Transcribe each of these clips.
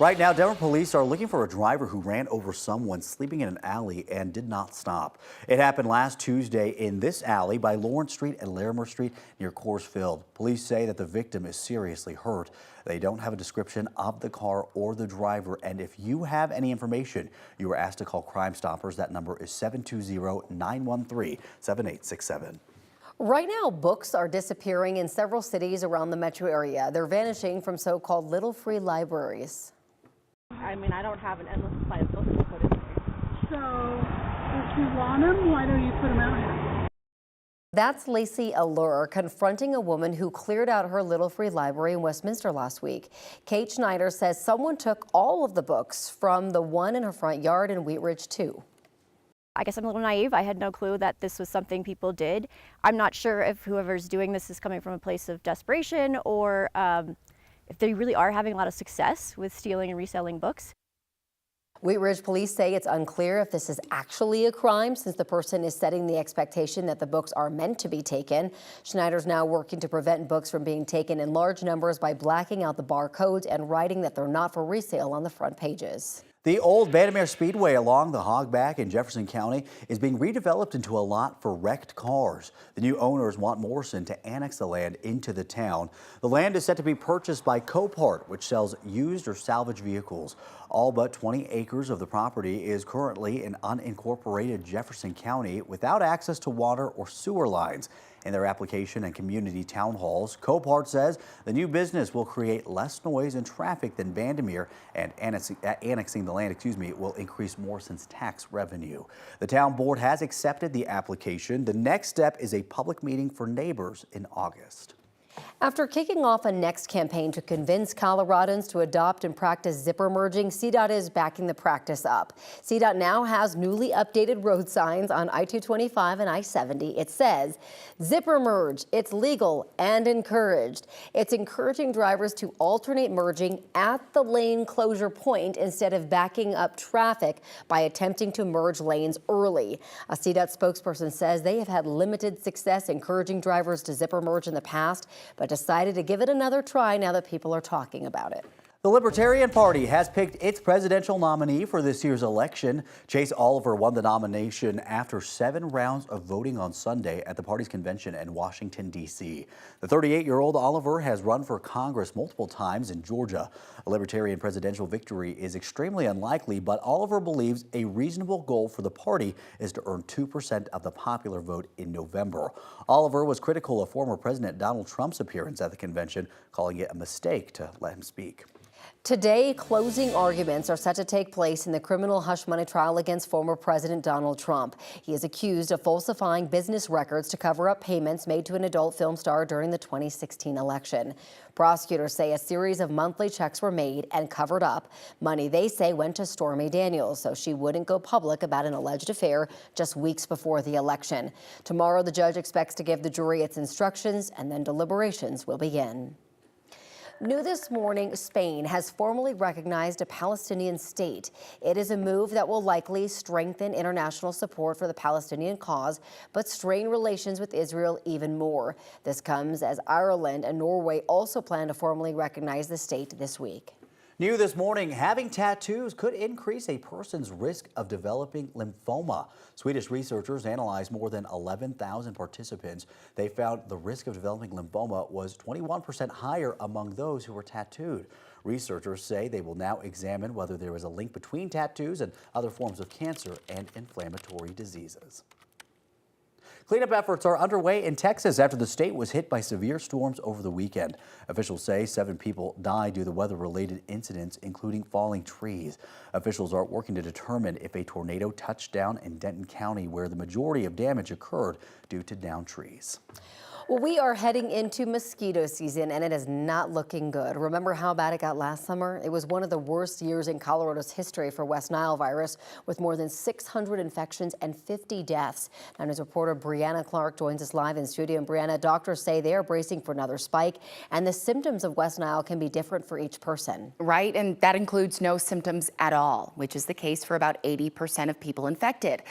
Right now, Denver police are looking for a driver who ran over someone sleeping in an alley and did not stop. It happened last Tuesday in this alley by Lawrence Street and Larimer Street near Coors Field. Police say that the victim is seriously hurt. They don't have a description of the car or the driver, and if you have any information, you are asked to call Crime Stoppers. That number is 720-913-7867. Right now, books are disappearing in several cities around the metro area. They're vanishing from so-called little free libraries. I mean, I don't have an endless supply of books to put in there. So, if you want them, why don't you put them out here? That's Lacey Allure confronting a woman who cleared out her little free library in Westminster last week. Kate Schneider says someone took all of the books from the one in her front yard in Wheat Ridge, too. I guess I'm a little naive. I had no clue that this was something people did. I'm not sure if whoever's doing this is coming from a place of desperation or if they really are having a lot of success with stealing and reselling books. Wheat Ridge police say it's unclear if this is actually a crime since the person is setting the expectation that the books are meant to be taken. Schneider's now working to prevent books from being taken in large numbers by blacking out the barcodes and writing that they're not for resale on the front pages. The old Bandimere Speedway along the Hogback in Jefferson County is being redeveloped into a lot for wrecked cars. The new owners want Morrison to annex the land into the town. The land is set to be purchased by Copart, which sells used or salvaged vehicles. All but 20 acres of the property is currently in unincorporated Jefferson County without access to water or sewer lines. In their application and community town halls, Copart says the new business will create less noise and traffic than Bandimere, and annexing the land, will increase Morrison's tax revenue. The town board has accepted the application. The next step is a public meeting for neighbors in August. After kicking off a next campaign to convince Coloradans to adopt and practice zipper merging, CDOT is backing the practice up. CDOT now has newly updated road signs on I-225 and I-70. It says, zipper merge, it's legal and encouraged. It's encouraging drivers to alternate merging at the lane closure point instead of backing up traffic by attempting to merge lanes early. A CDOT spokesperson says they have had limited success encouraging drivers to zipper merge in the past, but decided to give it another try now that people are talking about it. The Libertarian Party has picked its presidential nominee for this year's election. Chase Oliver won the nomination after 7 rounds of voting on Sunday at the party's convention in Washington, D.C. The 38-year-old Oliver has run for Congress multiple times in Georgia. A Libertarian presidential victory is extremely unlikely, but Oliver believes a reasonable goal for the party is to earn 2% of the popular vote in November. Oliver was critical of former President Donald Trump's appearance at the convention, calling it a mistake to let him speak. Today, closing arguments are set to take place in the criminal hush money trial against former President Donald Trump. He is accused of falsifying business records to cover up payments made to an adult film star during the 2016 election. Prosecutors say a series of monthly checks were made and covered up. Money they say went to Stormy Daniels, so she wouldn't go public about an alleged affair just weeks before the election. Tomorrow, the judge expects to give the jury its instructions, and then deliberations will begin. New this morning, Spain has formally recognized a Palestinian state. It is a move that will likely strengthen international support for the Palestinian cause, but strain relations with Israel even more. This comes as Ireland and Norway also plan to formally recognize the state this week. New this morning, having tattoos could increase a person's risk of developing lymphoma. Swedish researchers analyzed more than 11,000 participants. They found the risk of developing lymphoma was 21% higher among those who were tattooed. Researchers say they will now examine whether there is a link between tattoos and other forms of cancer and inflammatory diseases. Cleanup efforts are underway in Texas after the state was hit by severe storms over the weekend. Officials say 7 people died due to weather-related incidents, including falling trees. Officials are working to determine if a tornado touched down in Denton County, where the majority of damage occurred due to downed trees. Well, we are heading into mosquito season, and it is not looking good. Remember how bad it got last summer? It was one of the worst years in Colorado's history for West Nile virus, with more than 600 infections and 50 deaths. Now, news reporter Brianna Clark joins us live in studio. And Brianna, doctors say they are bracing for another spike, and the symptoms of West Nile can be different for each person. Right, and that includes no symptoms at all, which is the case for about 80% of people infected.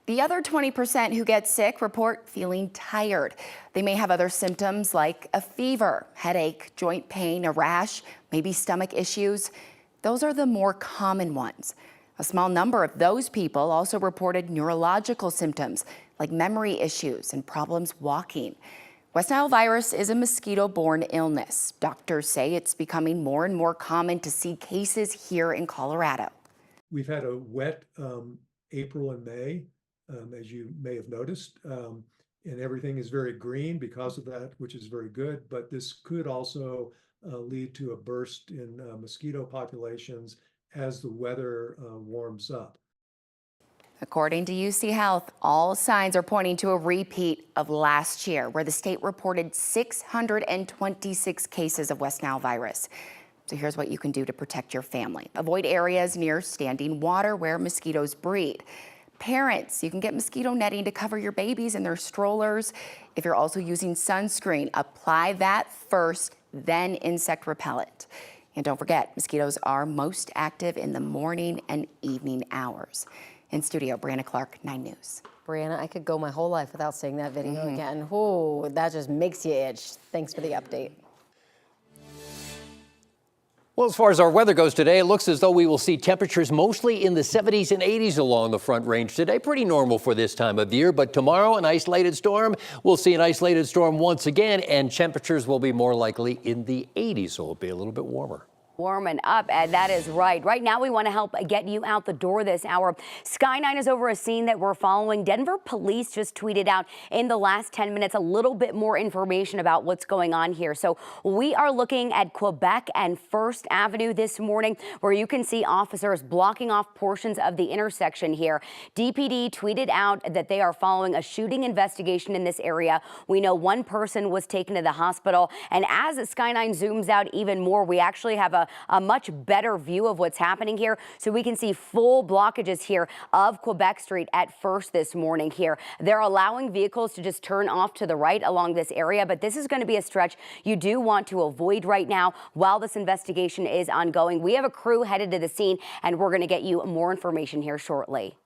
The other 20% who get sick report feeling tired. They may have other symptoms like a fever, headache, joint pain, a rash, maybe stomach issues. Those are the more common ones. A small number of those people also reported neurological symptoms like memory issues and problems walking. West Nile virus is a mosquito-borne illness. Doctors say it's becoming more and more common to see cases here in Colorado. We've had a wet April and May, as you may have noticed, and everything is very green because of that, which is very good. But this could also lead to a burst in mosquito populations as the weather warms up. According to UC Health, all signs are pointing to a repeat of last year, where the state reported 626 cases of West Nile virus. So here's what you can do to protect your family. Avoid areas near standing water where mosquitoes breed. Parents, you can get mosquito netting to cover your babies in their strollers. If you're also using sunscreen, apply that first, then insect repellent. And don't forget, mosquitoes are most active in the morning and evening hours. In studio, Brianna Clark, 9 News. Brianna, I could go my whole life without seeing that video again. Ooh, that just makes you itch. Thanks for the update. Well, as far as our weather goes today, it looks as though we will see temperatures mostly in the 70s and 80s along the Front Range today. Pretty normal for this time of year. But tomorrow, an isolated storm. We'll see an isolated storm once again, and temperatures will be more likely in the 80s, so it'll be a little bit warmer. Warming up, Ed, that is right. Right now, we want to help get you out the door this hour. Sky 9 is over a scene that we're following. Denver police just tweeted out in the last 10 minutes a little bit more information about what's going on here. So we are looking at Quebec and First Avenue this morning, where you can see officers blocking off portions of the intersection here. DPD tweeted out that they are following a shooting investigation in this area. We know one person was taken to the hospital. And as Sky 9 zooms out even more, we actually have a much better view of what's happening here. So we can see full blockages here of Quebec Street at First this morning here. They're allowing vehicles to just turn off to the right along this area, but this is going to be a stretch you do want to avoid right now while this investigation is ongoing. We have a crew headed to the scene, and we're going to get you more information here shortly.